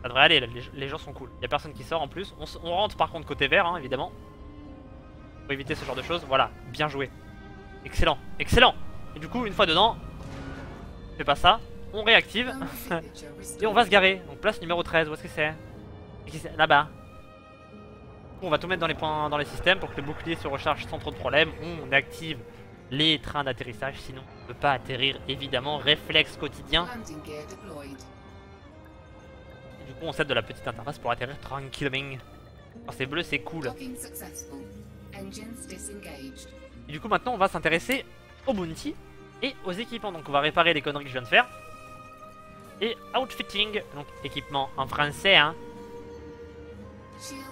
Ça devrait aller, les gens sont cool. Il y a personne qui sort en plus. On rentre par contre côté vert, hein, évidemment. Pour éviter ce genre de choses. Voilà, bien joué. Excellent, excellent. Et du coup, une fois dedans, on fait pas ça. On réactive. Et on va se garer. Donc place numéro 13, où est-ce que c'est? Là-bas. On va tout mettre dans les points, dans les systèmes pour que le bouclier se recharge sans trop de problèmes. On active les trains d'atterrissage, sinon on ne peut pas atterrir, évidemment. Réflexe quotidien. Et du coup, on set de la petite interface pour atterrir tranquillement. Quand c'est bleu, c'est cool. Et du coup, maintenant, on va s'intéresser au bounty et aux équipements. Donc, on va réparer les conneries que je viens de faire. Et outfitting, donc équipement en français, hein.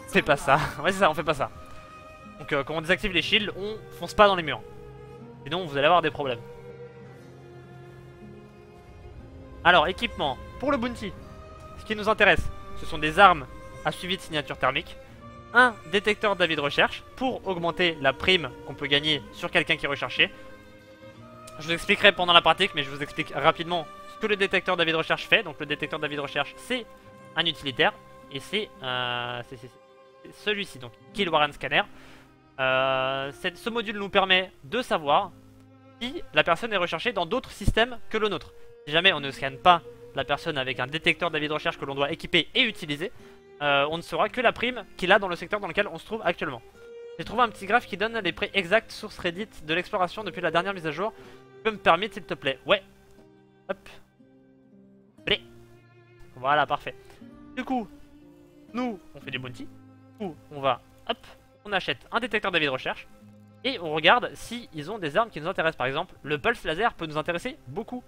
On fait pas ça. Ouais, c'est ça, on fait pas ça. Donc, quand on désactive les shields, on fonce pas dans les murs. Sinon, vous allez avoir des problèmes. Alors, équipement. Pour le bounty, ce qui nous intéresse, ce sont des armes à suivi de signature thermique. Un détecteur d'avis de recherche pour augmenter la prime qu'on peut gagner sur quelqu'un qui est recherché. Je vous expliquerai pendant la pratique, mais je vous explique rapidement ce que le détecteur d'avis de recherche fait. Donc le détecteur d'avis de recherche, c'est un utilitaire. Et c'est celui-ci, donc Kill Warren Scanner. Ce module nous permet de savoir si la personne est recherchée dans d'autres systèmes que le nôtre. Si jamais on ne scanne pas la personne avec un détecteur d'avis de recherche que l'on doit équiper et utiliser, on ne saura que la prime qu'il a dans le secteur dans lequel on se trouve actuellement. J'ai trouvé un petit graphe qui donne les prix exacts source Reddit de l'exploration depuis la dernière mise à jour. Tu peux me permettre s'il te plaît? Ouais. Hop. Allez. Voilà, parfait. Du coup, nous, on fait du bounty. Du coup, on va, hop, on achète un détecteur d'avis de recherche. Et on regarde si ils ont des armes qui nous intéressent. Par exemple, le pulse laser peut nous intéresser beaucoup.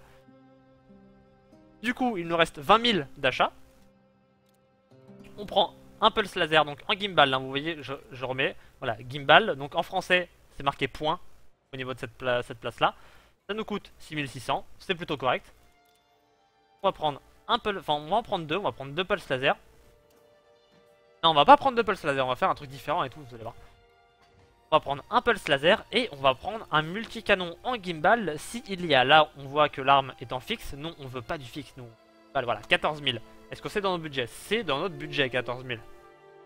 Du coup, il nous reste 20 000 d'achat. On prend un pulse laser, donc en gimbal, là, vous voyez, je remets, voilà, gimbal, donc en français, c'est marqué point au niveau de cette place-là. Ça nous coûte 6600, c'est plutôt correct. On va prendre un pulse, enfin, on va en prendre deux, on va prendre deux pulse laser. Non, on va pas prendre deux pulse laser, on va faire un truc différent et tout, vous allez voir. On va prendre un pulse laser et on va prendre un multicanon en gimbal s'il y a. Là, on voit que l'arme est en fixe, non, on veut pas du fixe, nous. Voilà, 14 000. Est-ce que c'est dans notre budget? C'est dans notre budget, 14 000.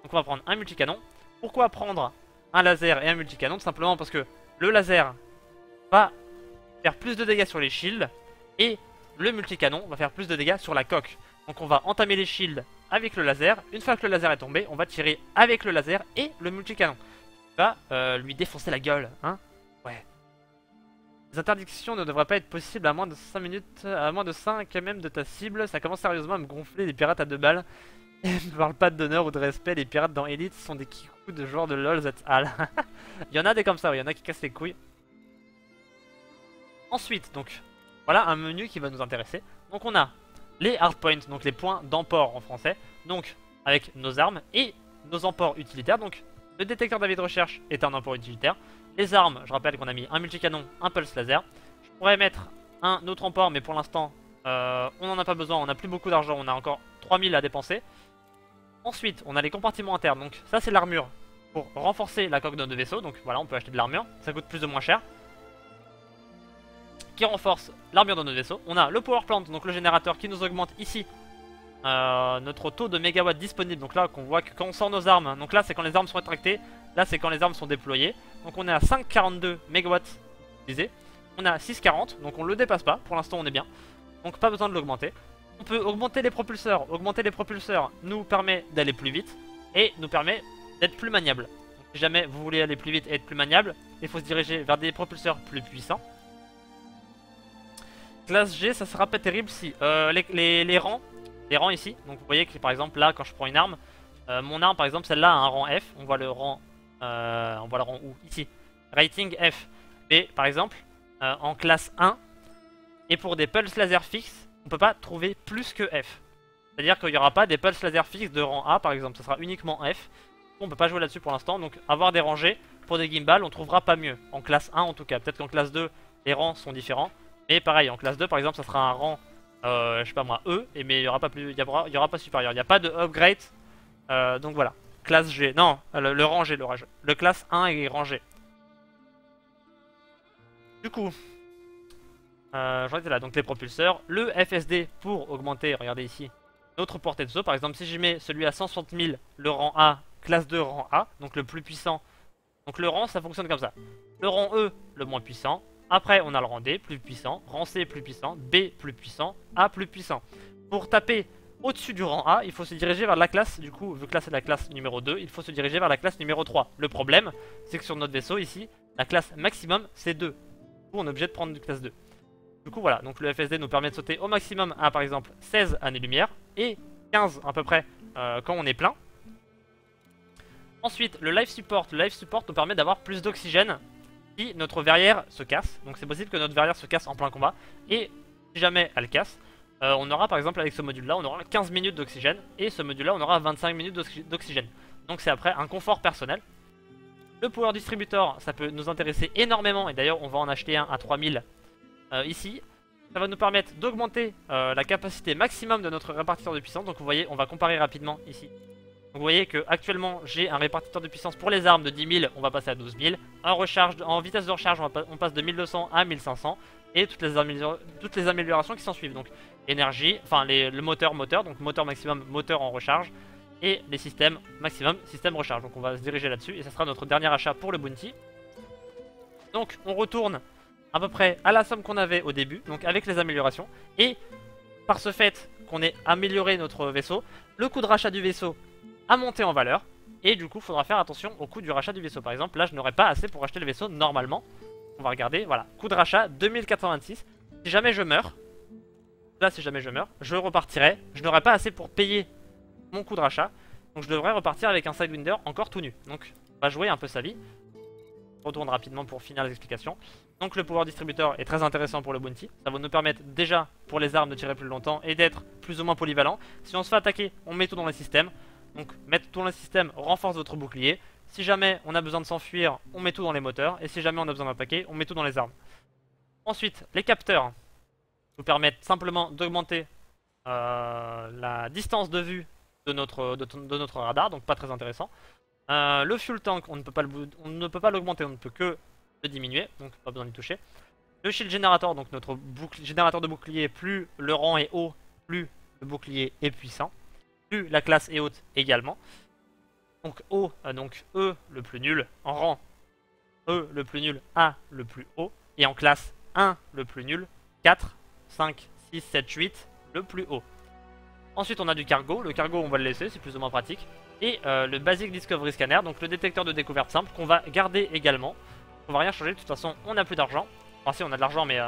Donc on va prendre un multicanon. Pourquoi prendre un laser et un multicanon? Tout simplement parce que le laser va faire plus de dégâts sur les shields et le multicanon va faire plus de dégâts sur la coque. Donc on va entamer les shields avec le laser. Une fois que le laser est tombé, on va tirer avec le laser et le multicanon. On va lui défoncer la gueule, hein. Ouais. Les interdictions ne devraient pas être possibles à moins de 5 minutes, à moins de 5 mm de ta cible. Ça commence sérieusement à me gonfler, les pirates à 2 balles. Et ne parle pas d'honneur ou de respect, les pirates dans Elite sont des kikous de joueurs de LoL that's all. Il y en a des comme ça, il y en a qui cassent les couilles. Ensuite, donc, voilà un menu qui va nous intéresser. Donc on a les hardpoints, donc les points d'emport en français. Donc, avec nos armes et nos emports utilitaires. Donc, le détecteur d'avis de recherche est un emport utilitaire. Les armes, je rappelle qu'on a mis un multicanon, un pulse laser. Je pourrais mettre un autre emport, mais pour l'instant, on n'en a pas besoin. On n'a plus beaucoup d'argent, on a encore 3000 à dépenser. Ensuite, on a les compartiments internes. Donc, ça, c'est l'armure pour renforcer la coque de notre vaisseau. Donc, voilà, on peut acheter de l'armure. Ça coûte plus ou moins cher. Qui renforce l'armure de notre vaisseau. On a le power plant, donc le générateur qui nous augmente ici notre taux de mégawatts disponible. Donc là, qu'on voit que quand on sort nos armes, donc là, c'est quand les armes sont rétractées. Là, c'est quand les armes sont déployées. Donc, on est à 5,42 mégawatts utilisés. On a 6,40, donc on le dépasse pas. Pour l'instant, on est bien. Donc, pas besoin de l'augmenter. On peut augmenter les propulseurs. Augmenter les propulseurs nous permet d'aller plus vite et nous permet d'être plus maniable. Donc, si jamais vous voulez aller plus vite et être plus maniable, il faut se diriger vers des propulseurs plus puissants. Classe G, ça sera pas terrible si les rangs ici. Donc vous voyez que par exemple là, quand je prends une arme, mon arme par exemple celle-là a un rang F. On voit le rang où? Ici. Rating F. Et par exemple en classe 1 et pour des pulse laser fixes, on peut pas trouver plus que F. C'est-à-dire qu'il n'y aura pas des pulse laser fixes de rang A par exemple, ça sera uniquement F. On peut pas jouer là-dessus pour l'instant, donc avoir des rangées pour des gimbals, on trouvera pas mieux. En classe 1 en tout cas, peut-être qu'en classe 2 les rangs sont différents. Mais pareil, en classe 2 par exemple, ça sera un rang, je sais pas moi, E, mais il n'y aura pas plus, il y aura pas supérieur, il n'y a pas de upgrade. Donc voilà, classe G, non, le rang G, le classe 1 est rangé. Du coup, j'en étais là, donc les propulseurs, le FSD pour augmenter, regardez ici, notre portée de saut. Par exemple, si je mets celui à 160 000, le rang A, classe 2, rang A, donc le plus puissant. Donc le rang, ça fonctionne comme ça. Le rang E, le moins puissant. Après, on a le rang D, plus puissant. Rang C, plus puissant. B, plus puissant. A, plus puissant. Pour taper au-dessus du rang A, il faut se diriger vers la classe. Du coup, vu que là c'est la classe numéro 2, il faut se diriger vers la classe numéro 3. Le problème, c'est que sur notre vaisseau ici, la classe maximum, c'est 2. Du coup, on est obligé de prendre une classe 2. Du coup, voilà. Donc le FSD nous permet de sauter au maximum à, par exemple, 16 années-lumière. Et 15 à peu près quand on est plein. Ensuite, le life support. Le life support nous permet d'avoir plus d'oxygène si notre verrière se casse. Donc c'est possible que notre verrière se casse en plein combat. Et si jamais elle casse, on aura par exemple avec ce module là, on aura 15 minutes d'oxygène. Et ce module là, on aura 25 minutes d'oxygène. Donc c'est après un confort personnel. Le power distributor, ça peut nous intéresser énormément. Et d'ailleurs on va en acheter un à 3000 ici. Ça va nous permettre d'augmenter la capacité maximum de notre répartiteur de puissance. Donc vous voyez, on va comparer rapidement ici. Donc vous voyez que actuellement j'ai un répartiteur de puissance pour les armes de 10 000, on va passer à 12 000. En vitesse de recharge, on passe de 1200 à 1500. Et toutes les améliorations qui s'en suivent. Donc énergie, enfin le moteur, donc moteur maximum, moteur en recharge. Et les systèmes maximum, système recharge. Donc on va se diriger là-dessus. Et ça sera notre dernier achat pour le bounty. Donc on retourne à peu près à la somme qu'on avait au début. Donc avec les améliorations. Et par ce fait qu'on ait amélioré notre vaisseau, le coût de rachat du vaisseau à monter en valeur. Et du coup, il faudra faire attention au coût du rachat du vaisseau. Par exemple, là, je n'aurais pas assez pour acheter le vaisseau normalement. On va regarder, voilà. Coût de rachat, 2086. Si jamais je meurs, là, si jamais je meurs, je repartirai. Je n'aurai pas assez pour payer mon coût de rachat. Donc, je devrais repartir avec un Sidewinder encore tout nu. Donc, on va jouer un peu sa vie. Je retourne rapidement pour finir les explications. Donc, le pouvoir distributeur est très intéressant pour le bounty. Ça va nous permettre déjà, pour les armes, de tirer plus longtemps et d'être plus ou moins polyvalent. Si on se fait attaquer, on met tout dans le système. Donc mettre tout dans le système renforce votre bouclier. Si jamais on a besoin de s'enfuir, on met tout dans les moteurs. Et si jamais on a besoin d'attaquer, on met tout dans les armes. Ensuite, les capteurs nous permettent simplement d'augmenter la distance de vue de notre radar. Donc pas très intéressant. Le fuel tank, on ne peut pas l'augmenter, on ne peut que le diminuer. Donc pas besoin d'y toucher. Le shield generator, donc notre générateur de bouclier, plus le rang est haut, plus le bouclier est puissant. Plus la classe est haute également. Donc O, donc E le plus nul. En rang, E le plus nul, A le plus haut. Et en classe, 1 le plus nul, 4, 5, 6, 7, 8 le plus haut. Ensuite on a du cargo. Le cargo on va le laisser, c'est plus ou moins pratique. Et le Basic Discovery Scanner, donc le détecteur de découverte simple qu'on va garder également. On va rien changer, de toute façon on n'a plus d'argent. Enfin si on a de l'argent mais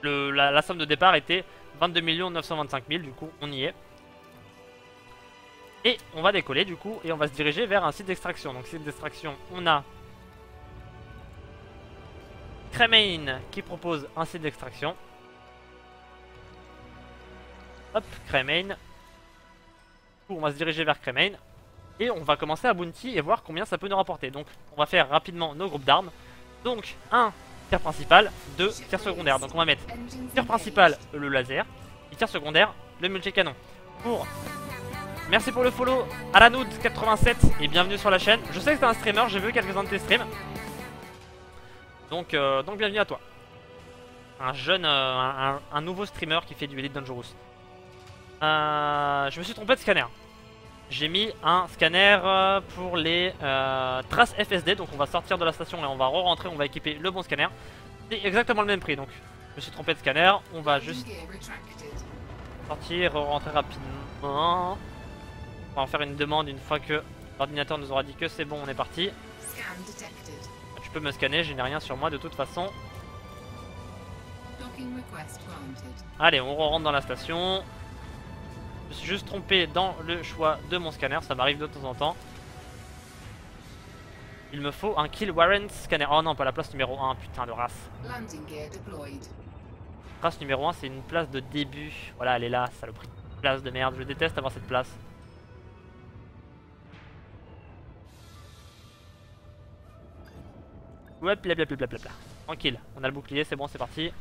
la somme de départ était 22 925 000, du coup on y est. Et on va décoller du coup et on va se diriger vers un site d'extraction. Donc site d'extraction, on a Cremain qui propose un site d'extraction. Hop, Cremain. Du coup on va se diriger vers Cremain. Et on va commencer à bounty et voir combien ça peut nous rapporter. Donc on va faire rapidement nos groupes d'armes. Donc 1 tir principal, 2 tir secondaire. Donc on va mettre tir principal le laser et tir secondaire le multicanon. Merci pour le follow Alanoud87 et bienvenue sur la chaîne. Je sais que t'es un streamer, j'ai vu quelques-uns de tes streams. Donc bienvenue à toi. Un jeune, un nouveau streamer qui fait du Elite Dangerous. Je me suis trompé de scanner. J'ai mis un scanner pour les traces FSD. Donc on va sortir de la station et on va re-rentrer, on va équiper le bon scanner. C'est exactement le même prix, donc je me suis trompé de scanner. On va juste sortir, re-rentrer rapidement. On va en faire une demande une fois que l'ordinateur nous aura dit que c'est bon, on est parti. Tu peux me scanner, je n'ai rien sur moi de toute façon. Allez, on rentre dans la station. Je me suis juste trompé dans le choix de mon scanner, ça m'arrive de temps en temps. Il me faut un kill warrant scanner. Oh non, pas la place numéro 1, putain de race. Race numéro 1, c'est une place de début. Voilà, elle est là, saloperie. Place de merde, je déteste avoir cette place. Ouais, blablabla. Tranquille, on a le bouclier, c'est bon, c'est parti.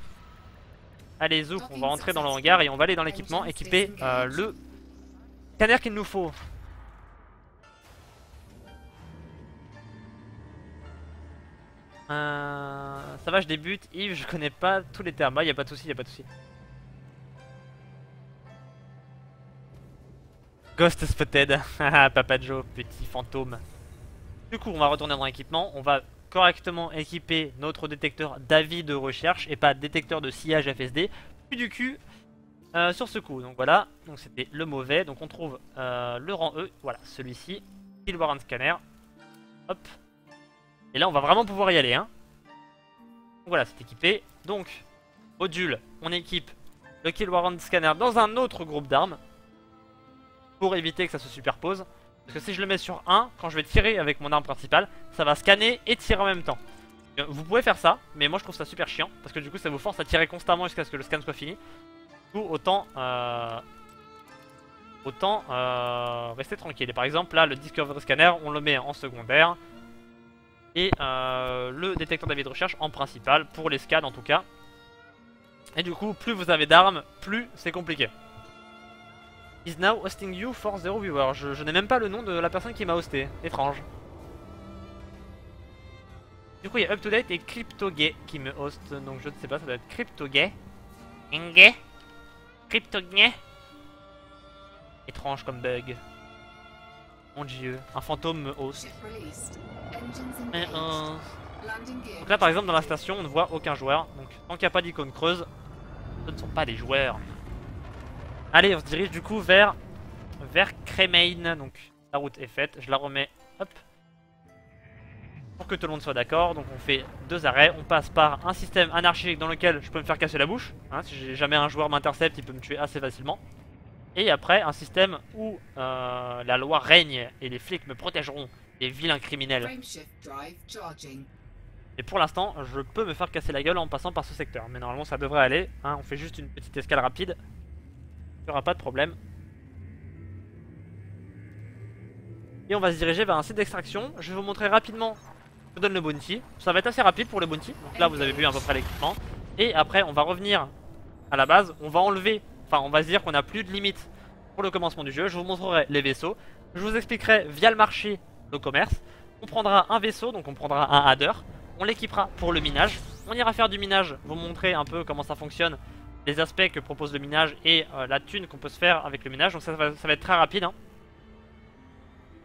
Allez, zouk, on va rentrer dans le hangar et on va aller dans l'équipement, équiper le scanner qu'il nous faut. Ça va, je débute. Yves, je connais pas tous les termes. Bah, y a pas de souci, y a pas de souci. Ghost spotted. Haha, Papa Joe, petit fantôme. Du coup, on va retourner dans l'équipement. On va correctement équiper notre détecteur d'avis de recherche et pas détecteur de sillage FSD. Puis du cul sur ce coup. Donc voilà, donc c'était le mauvais. Donc on trouve le rang E, voilà, celui-ci. Kill Warrant Scanner. Hop. Et là, on va vraiment pouvoir y aller. Hein. Donc voilà, c'est équipé. Donc, module, on équipe le Kill Warrant Scanner dans un autre groupe d'armes. Pour éviter que ça se superpose. Parce que si je le mets sur un, quand je vais tirer avec mon arme principale, ça va scanner et tirer en même temps. Vous pouvez faire ça, mais moi je trouve ça super chiant. Parce que du coup ça vous force à tirer constamment jusqu'à ce que le scan soit fini. Du coup autant rester tranquille. Et par exemple là le Discovery Scanner on le met en secondaire. Et le détecteur d'avis de recherche en principal, pour les scans en tout cas. Et du coup plus vous avez d'armes, plus c'est compliqué. Is now hosting you for zero viewer. Je n'ai même pas le nom de la personne qui m'a hosté. Étrange. Du coup, il y a UpToDate et CryptoGay qui me host. Donc je ne sais pas, ça doit être CryptoGay. Ngay. CryptoGay. Étrange comme bug. Mon dieu, un fantôme me host. Donc là, par exemple, dans la station, on ne voit aucun joueur. Donc tant qu'il n'y a pas d'icône creuse, ce ne sont pas des joueurs. Allez, on se dirige du coup vers Cremain. Donc la route est faite, je la remets, hop, pour que tout le monde soit d'accord. Donc on fait 2 arrêts, on passe par un système anarchique dans lequel je peux me faire casser la bouche. Hein, si jamais un joueur m'intercepte, il peut me tuer assez facilement. Et après un système où la loi règne et les flics me protégeront des vilains criminels. Et pour l'instant, je peux me faire casser la gueule en passant par ce secteur. Mais normalement ça devrait aller, hein, on fait juste une petite escale rapide. Il n'y aura pas de problème. Et on va se diriger vers un site d'extraction. Je vais vous montrer rapidement. Je vous donne le bounty. Ça va être assez rapide pour le bounty. Donc là vous avez vu à peu près l'équipement. Et après on va revenir à la base. On va enlever, enfin on va se dire qu'on n'a plus de limite pour le commencement du jeu. Je vous montrerai les vaisseaux. Je vous expliquerai via le marché le commerce. On prendra un vaisseau, donc on prendra un adder. On l'équipera pour le minage. On ira faire du minage, vous montrer un peu comment ça fonctionne, les aspects que propose le minage et la thune qu'on peut se faire avec le minage. Donc ça va être très rapide. Hein.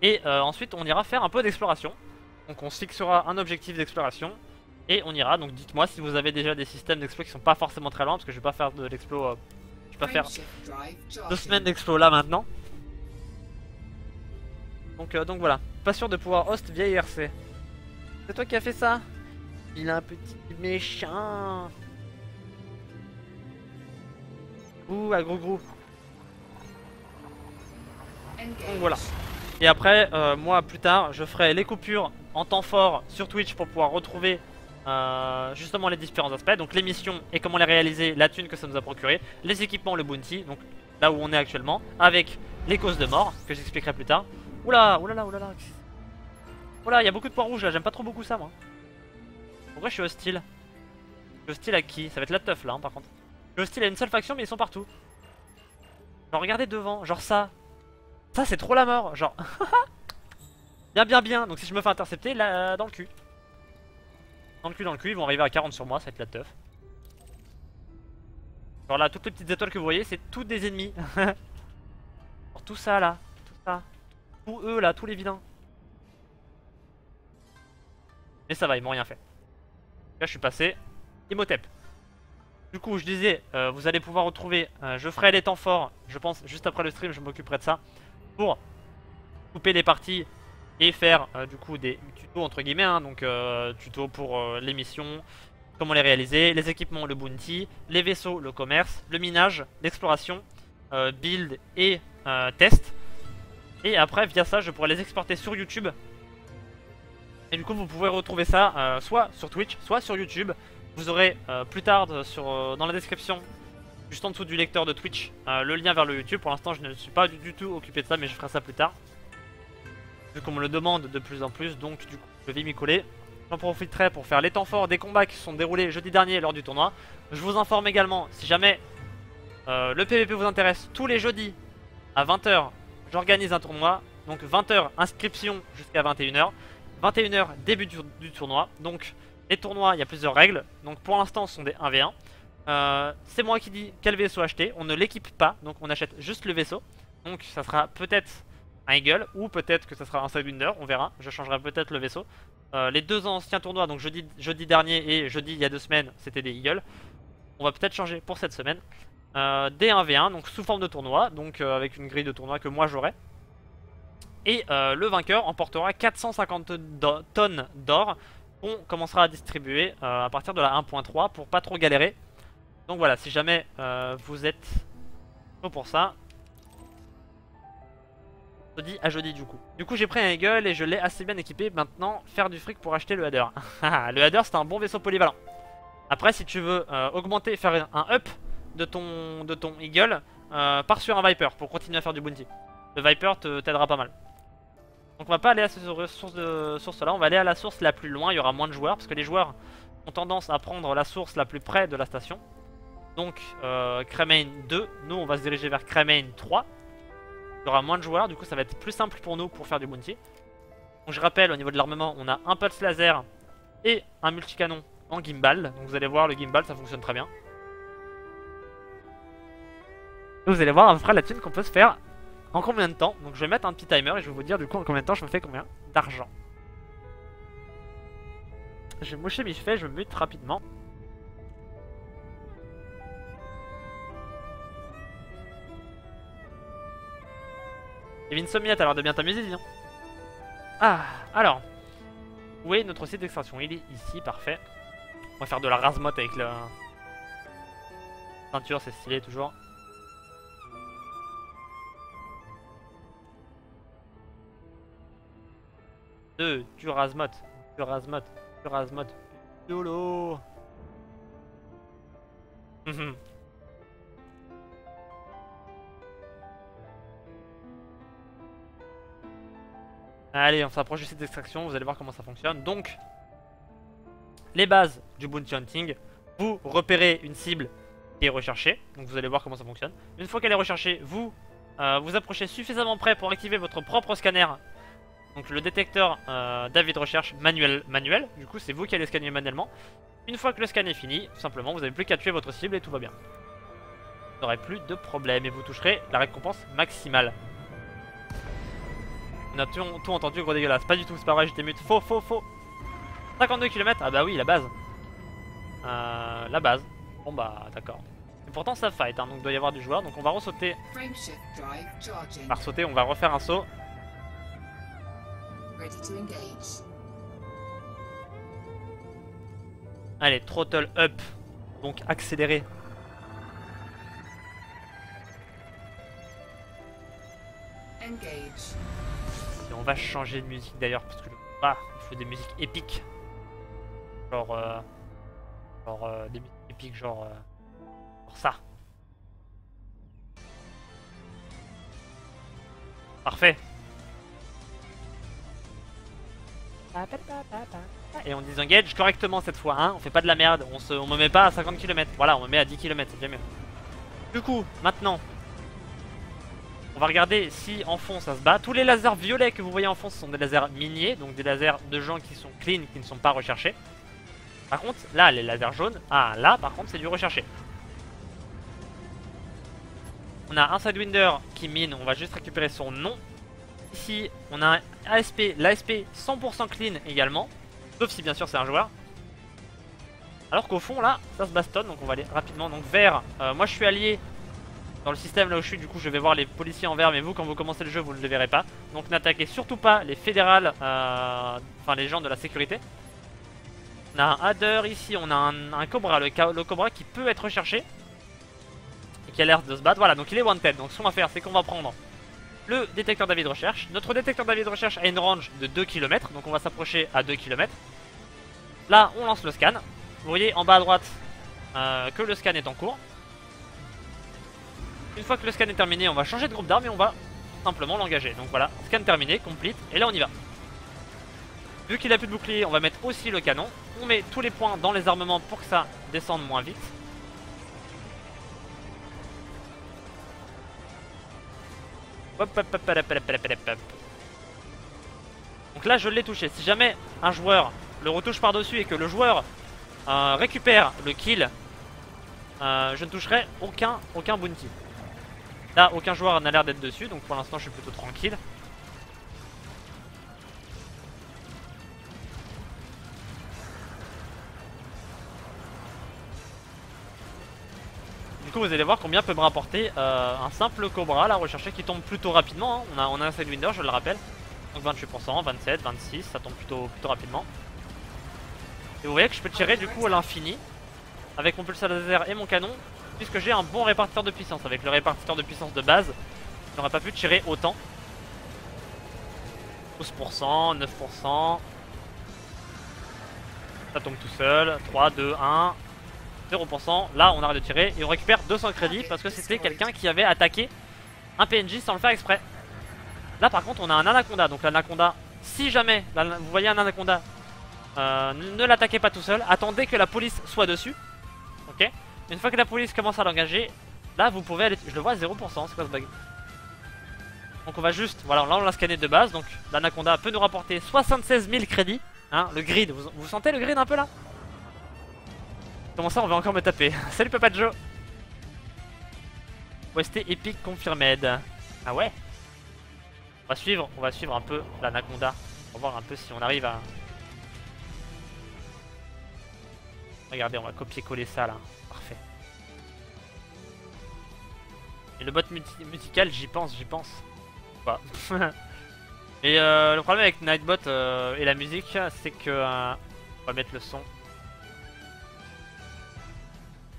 Et ensuite on ira faire un peu d'exploration. Donc on se fixera un objectif d'exploration. Et on ira, donc dites-moi si vous avez déjà des systèmes d'explo qui sont pas forcément très lents. Parce que je vais pas faire de l'explo, je vais pas faire 2 semaines d'explo là maintenant. Donc voilà, pas sûr de pouvoir host via IRC. C'est toi qui as fait ça? Il a un petit méchant. Ouh, à gros. Donc voilà. Et après, moi plus tard, je ferai les coupures en temps fort sur Twitch pour pouvoir retrouver justement les différents aspects. Donc les missions et comment les réaliser, la thune que ça nous a procuré, les équipements, le bounty, donc là où on est actuellement, avec les causes de mort que j'expliquerai plus tard. Oula, oulala. Oula, il y a beaucoup de points rouges là, j'aime pas trop beaucoup ça moi. Pourquoi je suis hostile? Je suis hostile à qui? Ça va être la teuf là hein, par contre. Je suis hostile à une seule faction mais ils sont partout. Genre regardez devant, genre ça. Ça c'est trop la mort, genre. bien. Donc si je me fais intercepter là dans le cul. Dans le cul, ils vont arriver à 40 sur moi, ça va être la teuf. Genre là, toutes les petites étoiles que vous voyez, c'est toutes des ennemis. Genre tout ça là, tout ça. Tous eux là, tous les vilains. Mais ça va, ils m'ont rien fait. Là je suis passé Imhotep. Du coup je disais, vous allez pouvoir retrouver, je ferai les temps forts, je pense juste après le stream je m'occuperai de ça. Pour couper les parties et faire du coup des tutos entre guillemets, hein, donc tutos pour les missions, comment les réaliser, les équipements, le bounty, les vaisseaux, le commerce, le minage, l'exploration, build et test. Et après via ça je pourrai les exporter sur YouTube. Et du coup vous pouvez retrouver ça soit sur Twitch, soit sur YouTube. Vous aurez plus tard dans la description, juste en dessous du lecteur de Twitch, le lien vers le YouTube. Pour l'instant je ne suis pas du tout occupé de ça, mais je ferai ça plus tard. Vu qu'on me le demande de plus en plus, donc du coup je vais m'y coller. J'en profiterai pour faire les temps forts des combats qui se sont déroulés jeudi dernier lors du tournoi. Je vous informe également, si jamais le PVP vous intéresse, tous les jeudis à 20 h j'organise un tournoi. Donc 20 h inscription jusqu'à 21 h. 21 h début du tournoi. Donc les tournois, il y a plusieurs règles. Donc pour l'instant ce sont des 1v1. C'est moi qui dis quel vaisseau acheter. On ne l'équipe pas, donc on achète juste le vaisseau. Donc ça sera peut-être un Eagle ou peut-être que ça sera un Sidewinder, on verra. Je changerai peut-être le vaisseau. Les deux anciens tournois, donc jeudi dernier et jeudi il y a 2 semaines, c'était des Eagles. On va peut-être changer pour cette semaine. Des 1v1, donc sous forme de tournoi, donc avec une grille de tournoi que moi j'aurai. Et le vainqueur emportera 450 tonnes d'or qu'on commencera à distribuer à partir de la 1.3 pour pas trop galérer. Donc voilà, si jamais vous êtes chaud pour ça, jeudi à jeudi du coup. Du coup j'ai pris un Eagle et je l'ai assez bien équipé. Maintenant faire du fric pour acheter le Hadder. Le Hadder c'est un bon vaisseau polyvalent. Après si tu veux augmenter, faire un up de ton Eagle, pars sur un Viper pour continuer à faire du bounty. Le Viper t'aidera pas mal. Donc on va pas aller à cette source là, on va aller à la source la plus loin, il y aura moins de joueurs parce que les joueurs ont tendance à prendre la source la plus près de la station. Donc Cremain 2, nous on va se diriger vers Cremain 3. Il y aura moins de joueurs, du coup ça va être plus simple pour nous pour faire du bounty. Donc je rappelle, au niveau de l'armement, on a un pulse laser et un multicanon en gimbal. Donc vous allez voir, le gimbal ça fonctionne très bien. Et vous allez voir à peu près la thune qu'on peut se faire en combien de temps. Donc je vais mettre un petit timer et je vais vous dire du coup en combien de temps je me fais combien d'argent. Je vais moucher mes faits, je me mute rapidement. Kevin Sommiat, t'as l'air de bien t'amuser, dis donc. Ah, alors. Où est notre site d'extraction? Il est ici, parfait. On va faire de la rasemote avec la ceinture, c'est stylé toujours. Du rasemote, du rasemote, du rasemote. YOLO. Allez, on s'approche du site d'extraction, vous allez voir comment ça fonctionne. Donc, les bases du bounty hunting, vous repérez une cible qui est recherchée. Donc vous allez voir comment ça fonctionne. Une fois qu'elle est recherchée, vous vous approchez suffisamment près pour activer votre propre scanner. Donc le détecteur d'avis de recherche manuel. Du coup, c'est vous qui allez scanner manuellement. Une fois que le scan est fini, tout simplement, vous n'avez plus qu'à tuer votre cible et tout va bien. Vous n'aurez plus de problème et vous toucherez la récompense maximale. On a tout entendu, gros dégueulasse. Pas du tout, c'est pas vrai, j'étais mute. Faux. 52 km, ah bah oui, la base. La base. Bon bah, d'accord. Et pourtant, ça fight, hein, donc il doit y avoir du joueur. Donc on va ressauter. Par sauter, on va refaire un saut. Allez, throttle up. Donc accélérer. Et on va changer de musique d'ailleurs parce que il faut des musiques épiques. Genre des musiques épiques genre ça. Parfait. Et on disengage correctement cette fois, hein. On fait pas de la merde, on me met pas à 50 km. Voilà, on me met à 10 km, c'est bien mieux. Du coup, maintenant, on va regarder si en fond ça se bat. Tous les lasers violets que vous voyez en fond, ce sont des lasers miniers, donc des lasers de gens qui sont clean, qui ne sont pas recherchés. Par contre, là, les lasers jaunes, là, par contre, c'est du recherché. On a un Sidewinder qui mine, on va juste récupérer son nom. Ici, on a un ASP, l'ASP 100% clean également. Sauf si bien sûr c'est un joueur. Alors qu'au fond là, ça se bastonne, donc on va aller rapidement. Donc vert, moi je suis allié dans le système là où je suis, du coup je vais voir les policiers en vert. Mais vous quand vous commencez le jeu vous ne les verrez pas. Donc n'attaquez surtout pas les fédérales, enfin les gens de la sécurité. On a un Hadder ici, on a un Cobra, le Cobra qui peut être recherché. Et qui a l'air de se battre, voilà donc il est wanted. Donc ce qu'on va faire c'est qu'on va prendre le détecteur d'avis de recherche. Notre détecteur d'avis de recherche a une range de 2 km, donc on va s'approcher à 2 km. Là, on lance le scan. Vous voyez en bas à droite que le scan est en cours. Une fois que le scan est terminé, on va changer de groupe d'armes et on va simplement l'engager. Donc voilà, scan terminé, complete, et là on y va. Vu qu'il a plus de bouclier, on va mettre aussi le canon. On met tous les points dans les armements pour que ça descende moins vite. Donc là je l'ai touché. Si jamais un joueur le retouche par dessus et que le joueur récupère le kill, je ne toucherai aucun bounty. Là, aucun joueur n'a l'air d'être dessus, donc pour l'instant, je suis plutôt tranquille. Du coup, vous allez voir combien peut me rapporter un simple Cobra, là, recherché, qui tombe plutôt rapidement. Hein. On a un Sidewinder, je le rappelle. Donc 28%, 27, 26, ça tombe plutôt rapidement. Et vous voyez que je peux tirer du coup à l'infini avec mon pulsar laser et mon canon, puisque j'ai un bon répartiteur de puissance. Avec le répartiteur de puissance de base, je n'aurais pas pu tirer autant. 12%, 9%. Ça tombe tout seul. 3, 2, 1. 0%. Là, on arrête de tirer et on récupère 200 crédits parce que c'était quelqu'un qui avait attaqué un PNJ sans le faire exprès. Là, par contre, on a un anaconda. Donc, l'anaconda, si jamais vous voyez un anaconda, ne l'attaquez pas tout seul. Attendez que la police soit dessus. Ok. Une fois que la police commence à l'engager, là, vous pouvez aller. Je le vois à 0%. C'est quoi ce bug? Donc, on va juste. Voilà, là, on l'a scanné de base. Donc, l'anaconda peut nous rapporter 76 000 crédits. Hein, le grid. Vous sentez le grid un peu là? Comment ça, on va encore me taper? Salut Papa Joe. OST Epic Confirmed. Ah ouais. On va suivre un peu l'anaconda. On va voir un peu si on arrive à... Regardez, on va copier-coller ça là. Parfait. Et le bot musical, j'y pense. Pas. Et le problème avec Nightbot et la musique, c'est que... on va mettre le son.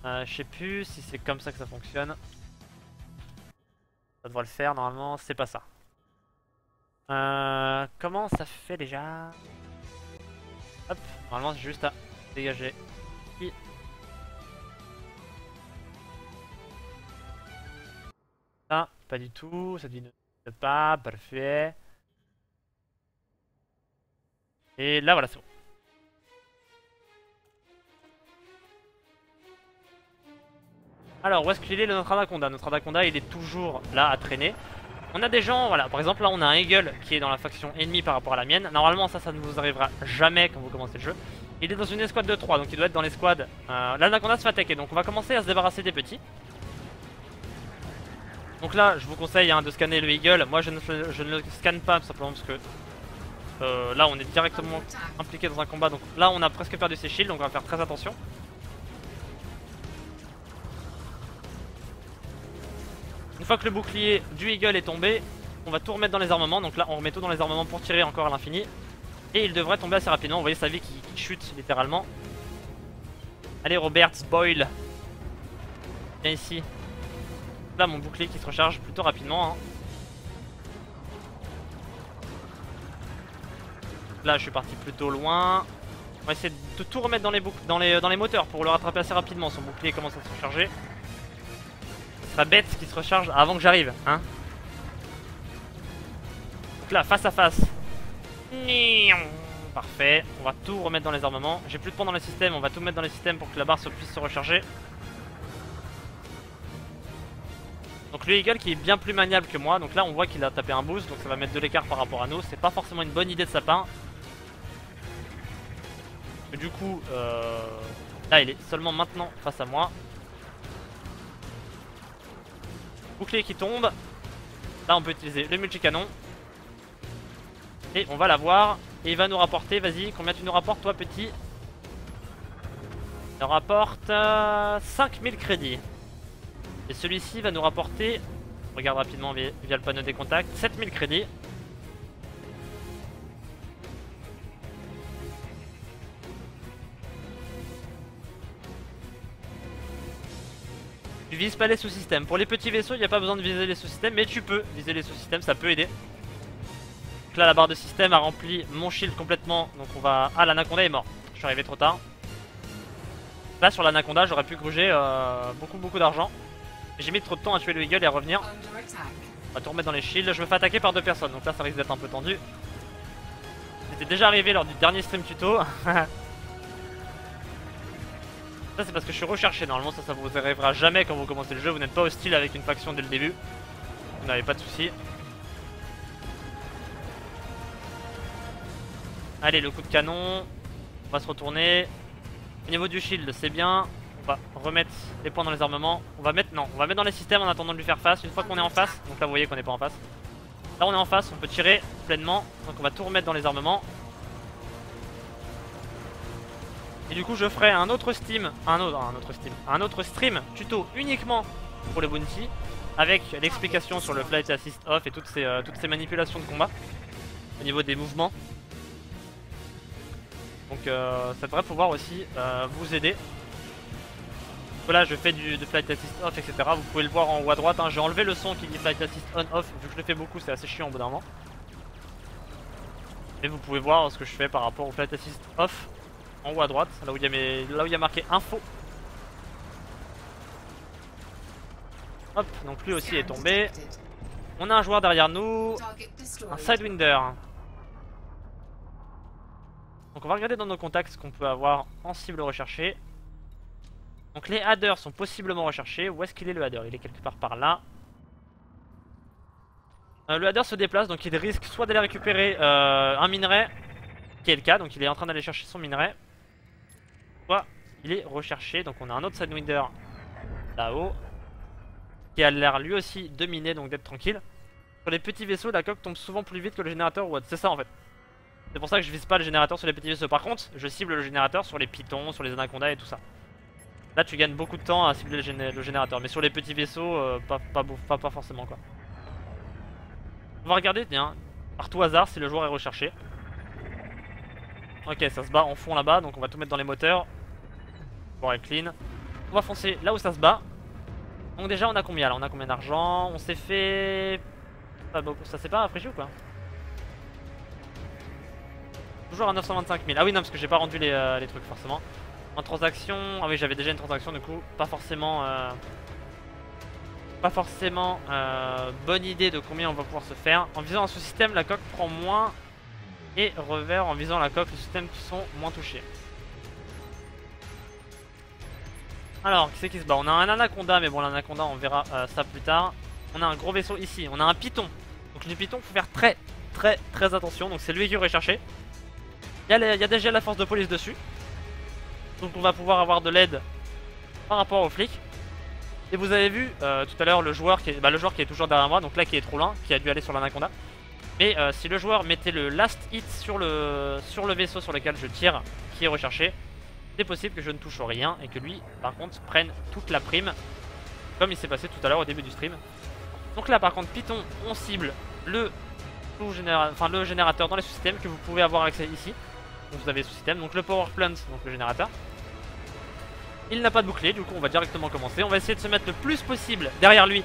Je sais plus si c'est comme ça que ça fonctionne. Ça devrait le faire normalement, c'est pas ça. Comment ça fait déjà? Hop, normalement c'est juste à dégager. Ça, pas du tout, ça dit ne pas, parfait. Et là voilà, c'est bon. Alors, où est-ce qu'il est notre anaconda? Notre anaconda, il est toujours là à traîner. On a des gens, voilà, par exemple là on a un Eagle qui est dans la faction ennemie par rapport à la mienne. Normalement ça ne vous arrivera jamais quand vous commencez le jeu. Il est dans une escouade de 3, donc il doit être dans l'escouade. L'anaconda se fait attaquer, donc on va commencer à se débarrasser des petits. Donc là je vous conseille de scanner le Eagle. Moi je ne le scanne pas tout simplement parce que là on est directement impliqué dans un combat. Donc là on a presque perdu ses shields, donc on va faire très attention. Une fois que le bouclier du Eagle est tombé, on va tout remettre dans les armements. Donc là on remet tout dans les armements pour tirer encore à l'infini. Et il devrait tomber assez rapidement. Vous voyez sa vie qui chute littéralement. Allez Robert Boyle. Viens ici. Là mon bouclier qui se recharge plutôt rapidement. Là je suis parti plutôt loin. On va essayer de tout remettre dans les moteurs pour le rattraper assez rapidement. Son bouclier commence à se recharger. Ce serait bête qu'il se recharge avant que j'arrive, hein. Donc là, face à face. Parfait, on va tout remettre dans les armements. J'ai plus de points dans les systèmes, on va tout mettre dans les systèmes pour que la barre puisse se recharger. Donc le Eagle qui est bien plus maniable que moi. Donc là on voit qu'il a tapé un boost, donc ça va mettre de l'écart par rapport à nous. C'est pas forcément une bonne idée de sa part. Mais du coup, là il est seulement maintenant face à moi. Bouclier qui tombe. Là on peut utiliser le multicanon. Et on va l'avoir. Et il va nous rapporter, vas-y, combien tu nous rapportes toi petit? Il nous rapporte 5000 crédits. Et celui-ci va nous rapporter, regarde rapidement via le panneau des contacts, 7000 crédits. Tu vises pas les sous-systèmes. Pour les petits vaisseaux, il n'y a pas besoin de viser les sous-systèmes, mais tu peux viser les sous-systèmes, ça peut aider. Donc là, la barre de système a rempli mon shield complètement. Donc on va... Ah, l'anaconda est mort. Je suis arrivé trop tard. Là, sur l'anaconda, j'aurais pu gruger beaucoup d'argent. J'ai mis trop de temps à tuer le Eagle et à revenir. On va tout remettre dans les shields. Je me fais attaquer par 2 personnes, donc là, ça risque d'être un peu tendu. C'était déjà arrivé lors du dernier stream tuto. Ça c'est parce que je suis recherché, normalement ça vous arrivera jamais quand vous commencez le jeu, vous n'êtes pas hostile avec une faction dès le début. Vous n'avez pas de soucis. Allez, le coup de canon. On va se retourner. Au niveau du shield c'est bien. On va remettre les points dans les armements. On va mettre dans les systèmes en attendant de lui faire face. Une fois qu'on est en face, donc là vous voyez qu'on n'est pas en face. Là on est en face, on peut tirer pleinement. Donc on va tout remettre dans les armements. Et du coup je ferai un autre stream tuto uniquement pour les bounty, avec l'explication sur le flight assist off et toutes ces manipulations de combat au niveau des mouvements. Donc ça devrait pouvoir aussi vous aider. Là je fais de flight assist off, etc. Vous pouvez le voir en haut à droite, hein. J'ai enlevé le son qui dit flight assist on off, vu que je le fais beaucoup, c'est assez chiant au bout d'un moment. Mais vous pouvez voir ce que je fais par rapport au flight assist off en haut à droite, là où il y a marqué info. Hop, donc lui aussi est tombé. On a un joueur derrière nous, un Sidewinder. Donc on va regarder dans nos contacts ce qu'on peut avoir en cible recherchée. Donc les adders sont possiblement recherchés. Où est-ce qu'il est le adder? Il est quelque part par là. Le adder se déplace, donc il risque soit d'aller récupérer un minerai, qui est le cas, donc il est en train d'aller chercher son minerai, soit il est recherché. Donc on a un autre Sidewinder là-haut, qui a l'air lui aussi de miner, donc d'être tranquille. Sur les petits vaisseaux, la coque tombe souvent plus vite que le générateur ou autre. C'est ça en fait. C'est pour ça que je vise pas le générateur sur les petits vaisseaux. Par contre, je cible le générateur sur les pitons, sur les anacondas et tout ça. Là tu gagnes beaucoup de temps à cibler le générateur, mais sur les petits vaisseaux, pas forcément quoi. On va regarder, tiens, par tout hasard si le joueur est recherché. Ok, ça se bat en fond là-bas, donc on va tout mettre dans les moteurs. Bon, est clean. On va foncer là où ça se bat. Donc déjà on a combien là? On a combien d'argent? On s'est fait... Ça s'est pas rafraîchi ou quoi? Toujours à 925 000. Ah oui non, parce que j'ai pas rendu les trucs forcément. En transaction, ah oui j'avais déjà une transaction du coup, pas forcément bonne idée de combien on va pouvoir se faire. En visant un sous-système, la coque prend moins, et revers en visant la coque, les systèmes qui sont moins touchés. Alors, qui c'est qui se bat? On a un anaconda, mais bon l'anaconda on verra ça plus tard. On a un gros vaisseau ici, on a un python. Donc le python, faut faire très attention, donc c'est lui qui est recherché. Il y a déjà la force de police dessus. Donc on va pouvoir avoir de l'aide par rapport aux flics. Et vous avez vu tout à l'heure le joueur qui est toujours derrière moi, donc là qui est trop loin, qui a dû aller sur l'anaconda. Mais si le joueur mettait le last hit sur le vaisseau sur lequel je tire, qui est recherché, c'est possible que je ne touche rien et que lui par contre prenne toute la prime, comme il s'est passé tout à l'heure au début du stream. Donc là par contre Python, on cible le générateur dans les sous-systèmes que vous pouvez avoir accès ici. Donc vous avez sous-système, donc le power plant, donc le générateur. Il n'a pas de bouclier, du coup on va directement commencer. On va essayer de se mettre le plus possible derrière lui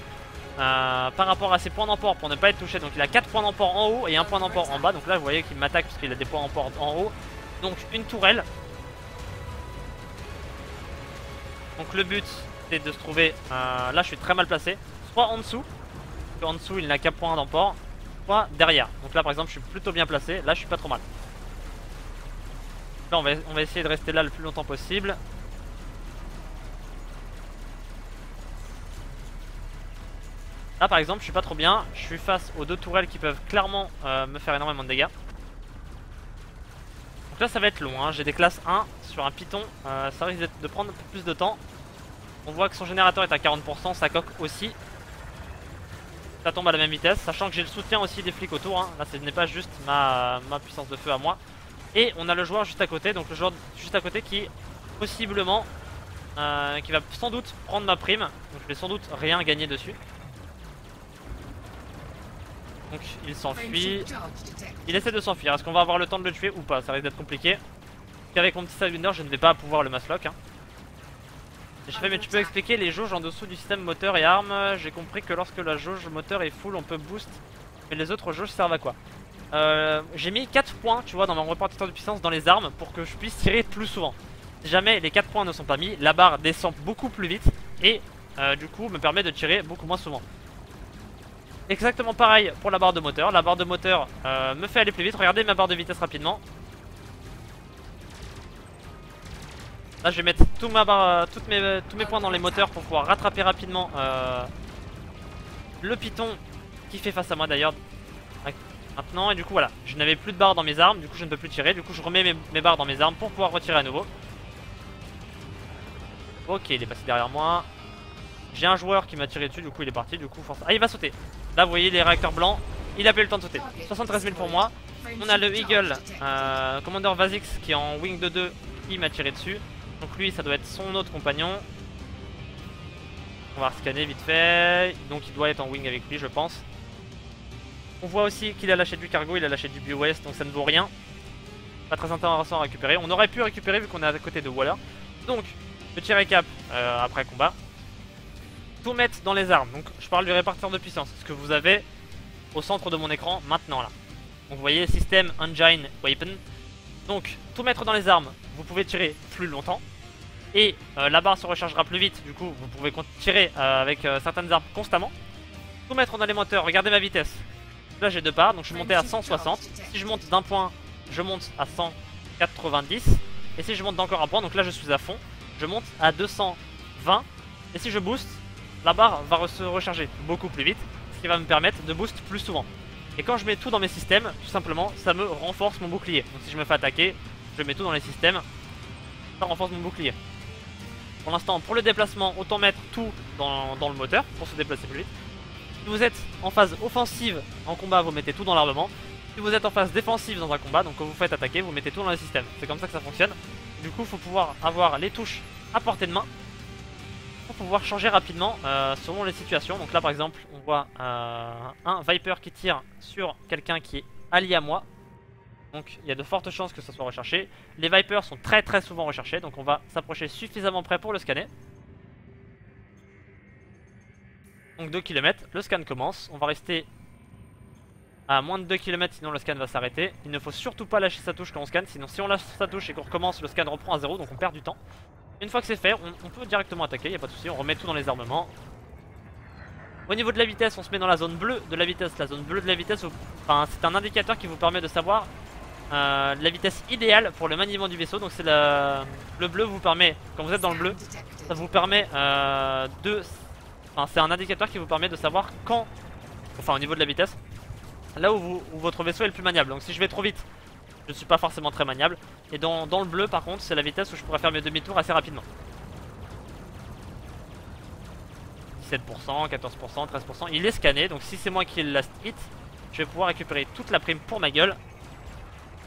par rapport à ses points d'emport pour ne pas être touché. Donc il a 4 points d'emport en haut et 1 point d'emport en bas. Donc là vous voyez qu'il m'attaque parce qu'il a des points d'emport en haut. Donc une tourelle. Donc le but c'est de se trouver, là je suis très mal placé, soit en dessous, parce qu'en dessous il n'a qu'un point d'emport, soit derrière. Donc là par exemple je suis plutôt bien placé, là je suis pas trop mal. Là on va essayer de rester là le plus longtemps possible. Là par exemple je suis pas trop bien, je suis face aux deux tourelles qui peuvent clairement me faire énormément de dégâts. Donc là ça va être long, hein. J'ai des classes 1 sur un python, ça risque de prendre un peu plus de temps. On voit que son générateur est à 40%, sa coque aussi. Ça tombe à la même vitesse, sachant que j'ai le soutien aussi des flics autour, hein. Là ce n'est pas juste ma puissance de feu à moi. Et on a le joueur juste à côté, donc le joueur juste à côté qui possiblement qui va sans doute prendre ma prime. Donc je vais sans doute rien gagner dessus. Donc il s'enfuit. Il essaie de s'enfuir. Est-ce qu'on va avoir le temps de le tuer ou pas? Ça risque d'être compliqué. Avec mon petit Sidewinder je ne vais pas pouvoir le masslock, hein. Et je fais mais tu peux expliquer les jauges en dessous du système moteur et armes. J'ai compris que lorsque la jauge moteur est full on peut boost. Mais les autres jauges servent à quoi? J'ai mis 4 points tu vois dans mon répartiteur de puissance dans les armes pour que je puisse tirer plus souvent. Si jamais les 4 points ne sont pas mis, la barre descend beaucoup plus vite. Et du coup me permet de tirer beaucoup moins souvent. Exactement pareil pour la barre de moteur. La barre de moteur me fait aller plus vite. Regardez ma barre de vitesse rapidement. Là je vais mettre tous mes points dans les moteurs pour pouvoir rattraper rapidement le python qui fait face à moi d'ailleurs maintenant. Et du coup voilà, je n'avais plus de barres dans mes armes, du coup je ne peux plus tirer. Du coup je remets mes barres dans mes armes pour pouvoir retirer à nouveau. Ok, il est passé derrière moi. J'ai un joueur qui m'a tiré dessus, du coup il est parti, du coup force. Ah, il va sauter. Là vous voyez les réacteurs blancs, il a pas eu le temps de sauter. 73 000 pour moi. On a le Eagle, Commander Vasix qui est en wing de 2, il m'a tiré dessus. Donc lui ça doit être son autre compagnon. On va scanner vite fait. Donc il doit être en wing avec lui je pense. On voit aussi qu'il a lâché du cargo, il a lâché du BOS, donc ça ne vaut rien. Pas très intéressant à récupérer. On aurait pu récupérer vu qu'on est à côté de Waller. Donc, petit récap après combat. Tout mettre dans les armes. Donc je parle du répartiteur de puissance. Ce que vous avez au centre de mon écran maintenant là. Donc vous voyez système engine weapon. Donc tout mettre dans les armes. Vous pouvez tirer plus longtemps. Et la barre se rechargera plus vite. Du coup vous pouvez tirer avec certaines armes constamment. Tout mettre dans les moteurs. Regardez ma vitesse. Là j'ai 2 parts. Donc je suis monté à 160. Si je monte d'un point, je monte à 190. Et si je monte d'encore un point, donc là je suis à fond, je monte à 220. Et si je booste, la barre va se recharger beaucoup plus vite, ce qui va me permettre de boost plus souvent. Et quand je mets tout dans mes systèmes, tout simplement, ça me renforce mon bouclier. Donc si je me fais attaquer, je mets tout dans les systèmes, ça renforce mon bouclier. Pour l'instant, pour le déplacement, autant mettre tout dans le moteur pour se déplacer plus vite. Si vous êtes en phase offensive en combat, vous mettez tout dans l'armement. Si vous êtes en phase défensive dans un combat, donc quand vous faites attaquer, vous mettez tout dans les systèmes. C'est comme ça que ça fonctionne. Du coup, il faut pouvoir avoir les touches à portée de main pour pouvoir changer rapidement selon les situations. Donc là par exemple on voit un Viper qui tire sur quelqu'un qui est allié à moi. Donc il y a de fortes chances que ça soit recherché. Les Vipers sont très souvent recherchés. Donc on va s'approcher suffisamment près pour le scanner. Donc 2 km, le scan commence. On va rester à moins de 2 km sinon le scan va s'arrêter. Il ne faut surtout pas lâcher sa touche quand on scanne. Sinon si on lâche sa touche et qu'on recommence, le scan reprend à 0. Donc on perd du temps. Une fois que c'est fait, on peut directement attaquer, il n'y a pas de souci, on remet tout dans les armements. Au niveau de la vitesse, on se met dans la zone bleue de la vitesse. La zone bleue de la vitesse, enfin, c'est un indicateur qui vous permet de savoir la vitesse idéale pour le maniement du vaisseau. Donc c'est le bleu vous permet, quand vous êtes dans le bleu, ça vous permet enfin, c'est un indicateur qui vous permet de savoir quand, enfin au niveau de la vitesse, là où votre vaisseau est le plus maniable. Donc si je vais trop vite, je ne suis pas forcément très maniable. Et dans le bleu par contre c'est la vitesse où je pourrais faire mes demi-tours assez rapidement. 17%, 14%, 13%. Il est scanné, donc si c'est moi qui ai le last hit, je vais pouvoir récupérer toute la prime pour ma gueule.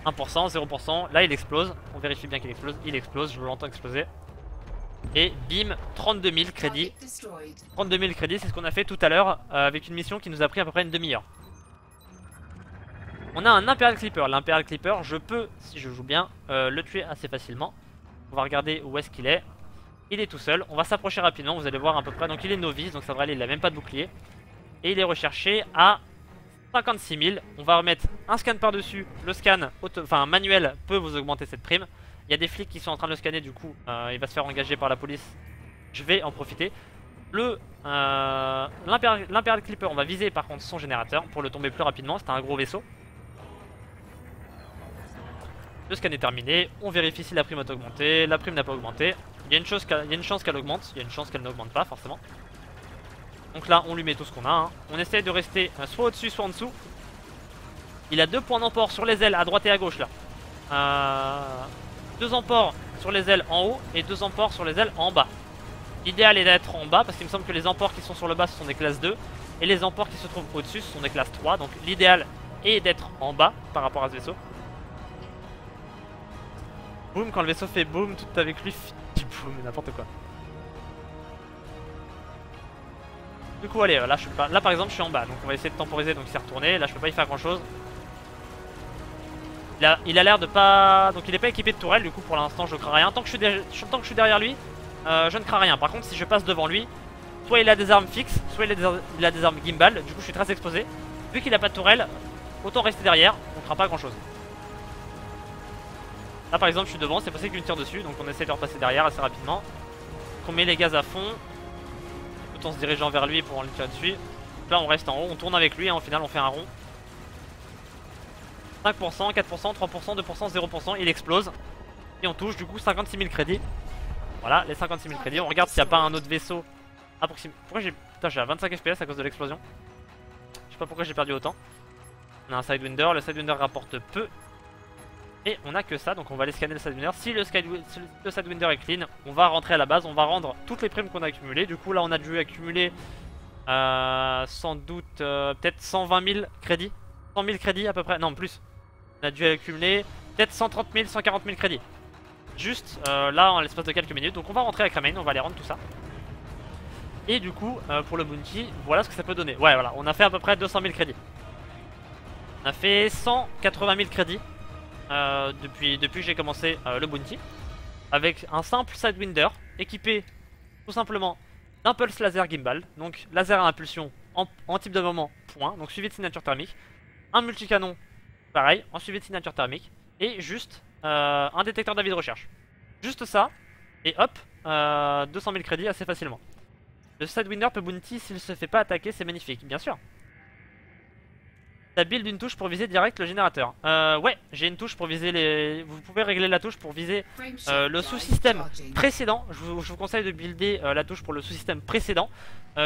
1%, 0%, là il explose. On vérifie bien qu'il explose. Il explose, je l'entends exploser. Et bim, 32 000 crédits. 32 000 crédits, c'est ce qu'on a fait tout à l'heure avec une mission qui nous a pris à peu près une demi-heure. On a un Imperial Clipper. L'Imperial Clipper, je peux, si je joue bien, le tuer assez facilement. On va regarder où est-ce qu'il est. Il est tout seul. On va s'approcher rapidement, vous allez voir à peu près. Donc il est novice, donc ça devrait aller, il n'a même pas de bouclier. Et il est recherché à 56 000. On va remettre un scan par-dessus. Le scan manuel peut vous augmenter cette prime. Il y a des flics qui sont en train de le scanner, du coup il va se faire engager par la police. Je vais en profiter. L'Imperial Clipper, on va viser par contre son générateur pour le tomber plus rapidement. C'est un gros vaisseau. Le scan est terminé, on vérifie si la prime a augmenté, la prime n'a pas augmenté. Il y a une chance qu'elle augmente, il y a une chance qu'elle n'augmente pas forcément. Donc là on lui met tout ce qu'on a, hein. On essaie de rester soit au-dessus soit en dessous. Il a 2 points d'emport sur les ailes à droite et à gauche là. 2 emports sur les ailes en haut et 2 emports sur les ailes en bas. L'idéal est d'être en bas parce qu'il me semble que les emports qui sont sur le bas ce sont des classes 2. Et les emports qui se trouvent au-dessus ce sont des classes 3. Donc l'idéal est d'être en bas par rapport à ce vaisseau. Boum, quand le vaisseau fait boum, tout avec lui fait boum, n'importe quoi. Du coup allez, là, là par exemple je suis en bas, donc on va essayer de temporiser, donc il s'est retourné, là je peux pas y faire grand chose. Il a l'air de pas... Donc il est pas équipé de tourelle, du coup pour l'instant je crains rien. Tant que je suis derrière lui, je ne crains rien. Par contre si je passe devant lui, soit il a des armes fixes, soit il a des armes gimbal, du coup je suis très exposé. Vu qu'il a pas de tourelle, autant rester derrière, on craint pas grand chose. Là par exemple je suis devant, c'est possible qu'il me tire dessus, donc on essaie de repasser derrière assez rapidement. On met les gaz à fond, tout en se dirigeant vers lui pour en lui tirer dessus. Donc là on reste en haut, on tourne avec lui et en final on fait un rond. 5%, 4%, 3%, 2%, 0%, il explose. Et on touche du coup 56 000 crédits. Voilà, les 56 000 crédits, on regarde s'il n'y a pas un autre vaisseau approximatif. Pourquoi j'ai... Putain, j'ai à 25 FPS à cause de l'explosion. Je sais pas pourquoi j'ai perdu autant. On a un Sidewinder, le Sidewinder rapporte peu. Et on a que ça, donc on va aller scanner le Sidewinder. Si le Sidewinder est clean, on va rentrer à la base, on va rendre toutes les primes qu'on a accumulées. Du coup là on a dû accumuler sans doute peut-être 120 000 crédits. 100 000 crédits à peu près, non plus. On a dû accumuler peut-être 130 000, 140 000 crédits. Juste là en l'espace de quelques minutes. Donc on va rentrer avec Ramain, on va aller rendre tout ça. Et du coup pour le bounty, voilà ce que ça peut donner. Ouais voilà, on a fait à peu près 200 000 crédits. On a fait 180 000 crédits depuis que j'ai commencé le bounty. Avec un simple Sidewinder équipé tout simplement d'un pulse laser gimbal. Donc laser à impulsion en type de moment point, donc suivi de signature thermique. Un multicanon pareil, en suivi de signature thermique. Et juste un détecteur d'avis de recherche. Juste ça, et hop, 200 000 crédits assez facilement. Le Sidewinder peut bounty s'il se fait pas attaquer, c'est magnifique, bien sûr. Ta build une touche pour viser direct le générateur. Ouais, j'ai une touche pour viser les... Vous pouvez régler la touche pour viser le sous-système précédent. Je vous conseille de builder la touche pour le sous-système précédent.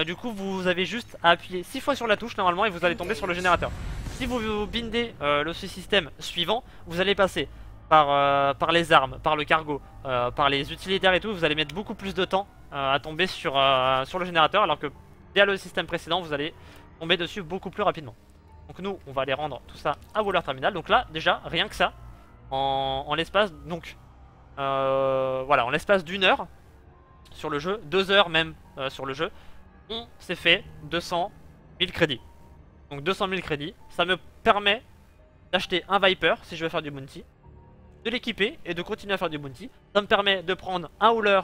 Du coup, vous avez juste à appuyer 6 fois sur la touche normalement et vous allez tomber sur le générateur. Si vous bindez le sous-système suivant, vous allez passer par les armes, par le cargo, par les utilitaires et tout. Vous allez mettre beaucoup plus de temps à tomber sur le générateur, alors que via le système précédent, vous allez tomber dessus beaucoup plus rapidement. Donc nous, on va aller rendre tout ça à Waller Terminal. Donc là, déjà, rien que ça, en l'espace, donc, voilà, en l'espace d'1 heure sur le jeu, 2 heures même sur le jeu, on s'est fait 200 000 crédits. Donc 200 000 crédits, ça me permet d'acheter un Viper si je veux faire du bounty, de l'équiper et de continuer à faire du bounty. Ça me permet de prendre un hauler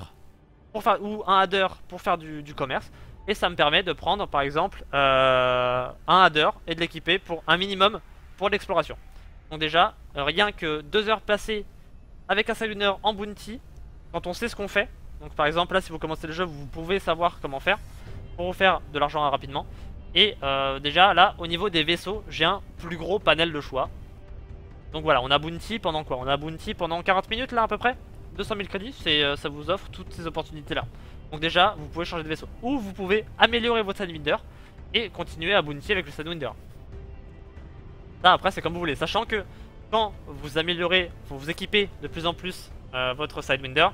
pour faire, ou un adder pour faire du commerce. Et ça me permet de prendre par exemple un adder et de l'équiper pour un minimum pour l'exploration. Donc déjà, rien que 2 heures passées avec un Sidewinder en bounty, quand on sait ce qu'on fait. Donc par exemple là si vous commencez le jeu, vous pouvez savoir comment faire pour vous faire de l'argent rapidement. Et déjà là au niveau des vaisseaux, j'ai un plus gros panel de choix. Donc voilà, on a bounty pendant quoi? On a bounty pendant 40 minutes là à peu près. 200 000 crédits, ça vous offre toutes ces opportunités là. Donc déjà, vous pouvez changer de vaisseau. Ou vous pouvez améliorer votre Sidewinder et continuer à bounty avec le Sidewinder. Ça après c'est comme vous voulez. Sachant que quand vous améliorez, vous équipez de plus en plus votre Sidewinder,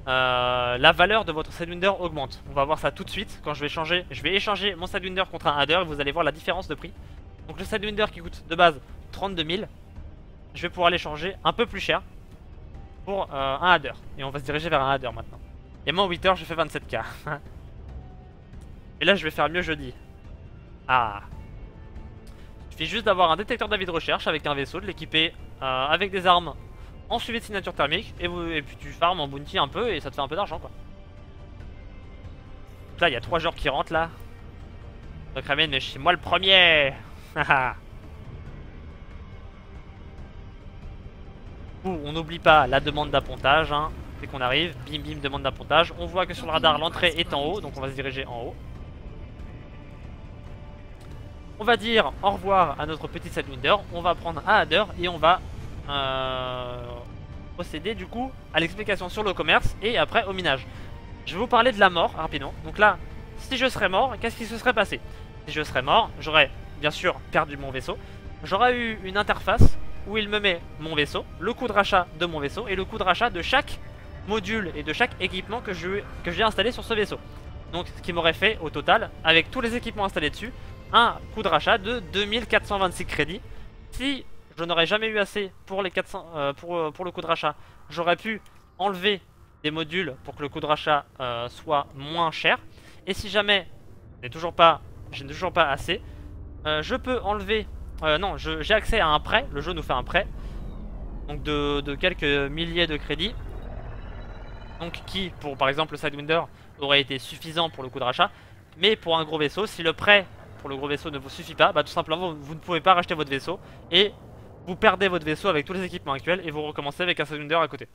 la valeur de votre Sidewinder augmente. On va voir ça tout de suite quand je vais échanger mon Sidewinder contre un adder et vous allez voir la différence de prix. Donc le Sidewinder qui coûte de base 32 000, je vais pouvoir l'échanger un peu plus cher pour un adder. Et on va se diriger vers un adder maintenant. Et moi en 8 heures je fais 27k. Et là je vais faire mieux jeudi. Ah. Il suffit juste d'avoir un détecteur d'avis de recherche avec un vaisseau, de l'équiper avec des armes en suivi de signature thermique. Et puis tu farmes en bounty un peu et ça te fait un peu d'argent quoi. Donc là il y a 3 joueurs qui rentrent là. Donc Ramen, mais c'est moi le premier. On n'oublie pas la demande d'appontage hein. Dès qu'on arrive, bim bim, demande d'appontage. On voit que sur le radar l'entrée est en haut, donc on va se diriger en haut. On va dire au revoir à notre petit Sidewinder. On va prendre un adder et on va procéder du coup à l'explication sur le commerce et après au minage. Je vais vous parler de la mort rapidement. Donc là, si je serais mort, qu'est-ce qui se serait passé? Si je serais mort, j'aurais bien sûr perdu mon vaisseau. J'aurais eu une interface où il me met mon vaisseau, le coût de rachat de mon vaisseau et le coût de rachat de chaque module et de chaque équipement que j'ai installé sur ce vaisseau. Donc ce qui m'aurait fait au total, avec tous les équipements installés dessus, un coût de rachat de 2426 crédits. Si je n'aurais jamais eu assez pour les 400, pour le coût de rachat, j'aurais pu enlever des modules pour que le coût de rachat soit moins cher. Et si jamais je n'ai toujours pas assez, je peux enlever... non, j'ai accès à un prêt, le jeu nous fait un prêt. Donc de quelques milliers de crédits. Donc qui, pour par exemple le Sidewinder, aurait été suffisant pour le coût de rachat. Mais pour un gros vaisseau, si le prêt pour le gros vaisseau ne vous suffit pas, bah tout simplement vous ne pouvez pas racheter votre vaisseau. Et vous perdez votre vaisseau avec tous les équipements actuels et vous recommencez avec un Sidewinder à côté.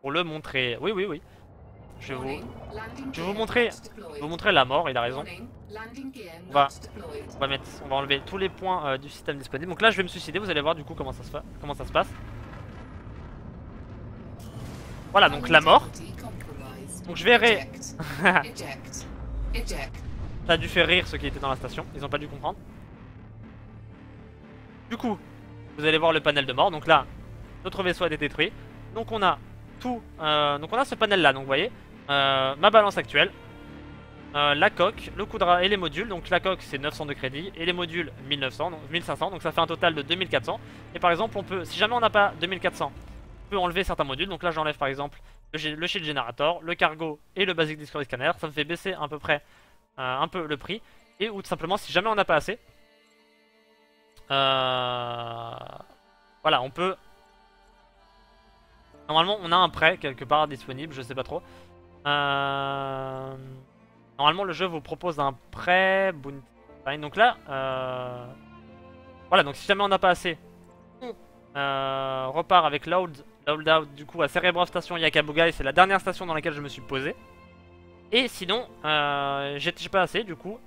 Pour le montrer, oui oui oui. Je vais vous montrer la mort, il a raison. On va enlever tous les points du système disponible. Donc là je vais me suicider, vous allez voir du coup comment ça se passe. Voilà donc la mort. Donc je vais Ça a dû faire rire ceux qui étaient dans la station, ils ont pas dû comprendre. Du coup, vous allez voir le panel de mort, donc là, notre vaisseau a été détruit. Donc on a tout, donc on a ce panel là, donc vous voyez, ma balance actuelle, la coque, le coup de et les modules. Donc la coque c'est 900 de crédit et les modules 1900, donc 1500, donc ça fait un total de 2400. Et par exemple on peut, si jamais on n'a pas 2400, on peut enlever certains modules. Donc là j'enlève par exemple le shield generator, le cargo et le basic discovery scanner. Ça me fait baisser à peu près un peu le prix. Et ou tout simplement si jamais on n'a pas assez, voilà, on peut. Normalement on a un prêt quelque part disponible, je sais pas trop. Normalement le jeu vous propose un prêt bounty. Donc là voilà, donc si jamais on n'a pas assez, on repart avec load out du coup à Cerebrov Station Yakabugai. C'est la dernière station dans laquelle je me suis posé. Et sinon j'ai pas assez, du coup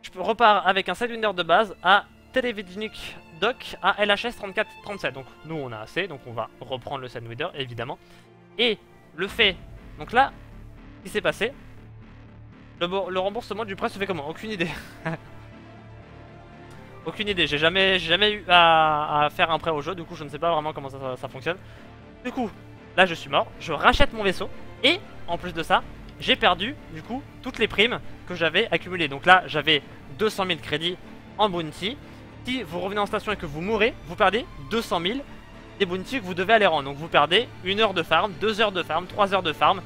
je repars avec un Sidewinder de base à Televidnik Dock à LHS 3437. Donc nous on a assez, donc on va reprendre le Sidewinder évidemment. Et le fait, donc là, ce qui s'est passé, le remboursement du prêt se fait comment? Aucune idée. Aucune idée, j'ai jamais eu à faire un prêt au jeu, du coup je ne sais pas vraiment comment ça fonctionne. Du coup, là je suis mort, je rachète mon vaisseau, et en plus de ça, j'ai perdu du coup toutes les primes que j'avais accumulées. Donc là j'avais 200 000 crédits en bounty. Si vous revenez en station et que vous mourrez, vous perdez 200 000 des bounty que vous devez aller rendre. Donc vous perdez 1 heure de farm, 2 heures de farm, 3 heures de farm.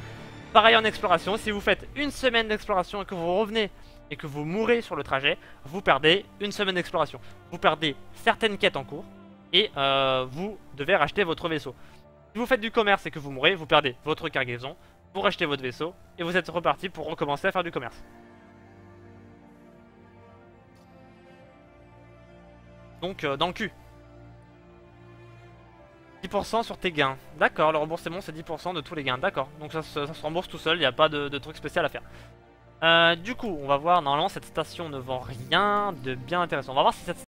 Pareil en exploration, si vous faites une semaine d'exploration et que vous revenez et que vous mourrez sur le trajet, vous perdez une semaine d'exploration. Vous perdez certaines quêtes en cours et vous devez racheter votre vaisseau. Si vous faites du commerce et que vous mourrez, vous perdez votre cargaison, vous rachetez votre vaisseau et vous êtes reparti pour recommencer à faire du commerce. Donc dans le cul. 10% sur tes gains. D'accord, le remboursement c'est 10% de tous les gains. D'accord, donc ça se rembourse tout seul, il n'y a pas de truc spécial à faire. Du coup, on va voir, normalement cette station ne vend rien de bien intéressant. On va voir si cette